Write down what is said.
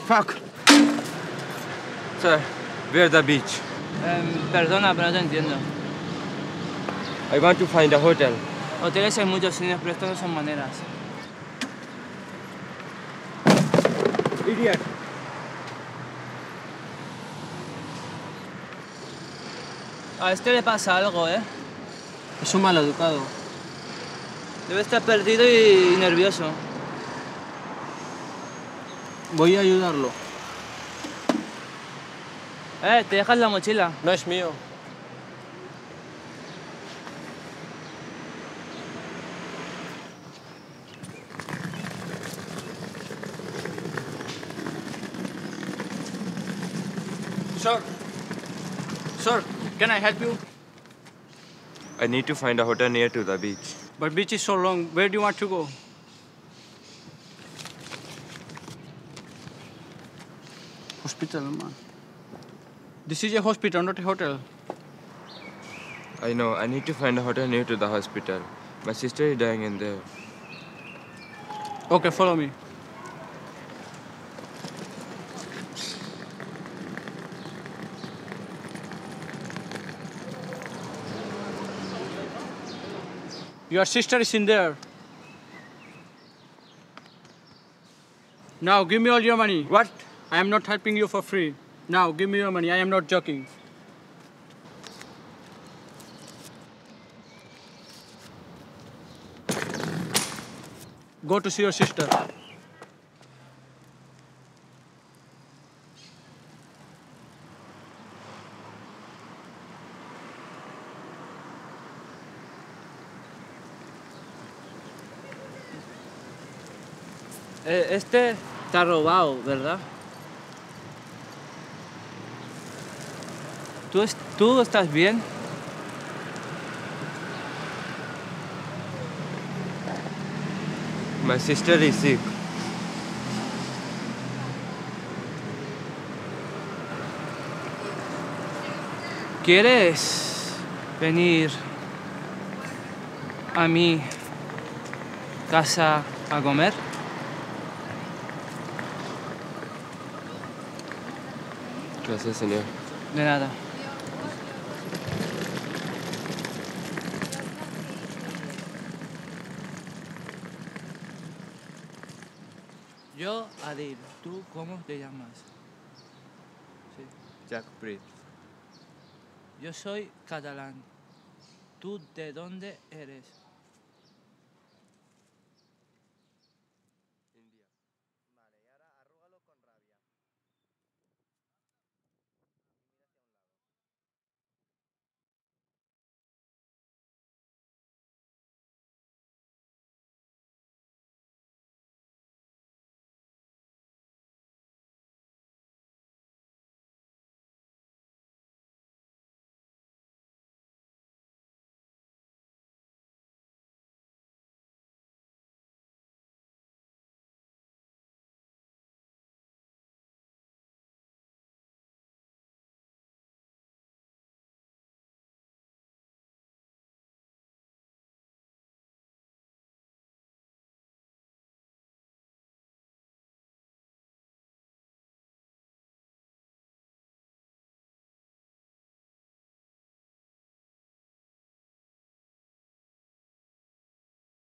Fuck! Sir, where's the beach? Perdona, pero no te entiendo. I want to find a hotel. Hoteles hay muchos sitios, pero estas no son maneras. Idiot! A este le pasa algo, ¿eh? Es un maleducado. Debe estar perdido y nervioso. Voy a ayudarlo. ¿Te dejas la mochila? No es mío. Sir, can I help you? I need to find a hotel near to the beach. But beach is so long. Where do you want to go? Hospital, man. This is a hospital, not a hotel. I know. I need to find a hotel near to the hospital. My sister is dying in there. Okay, follow me. Your sister is in there. Now give me all your money. What? I am not helping you for free. Now give me your money. I am not joking. Go to see your sister. Este está robado, ¿verdad? ¿Tú estás bien? My sister is sick. ¿Quieres venir a mi casa a comer? Gracias, señor. De nada. Yo, Adil. ¿Tú cómo te llamas? Sí. Jack Breed. Yo soy catalán. ¿Tú de dónde eres?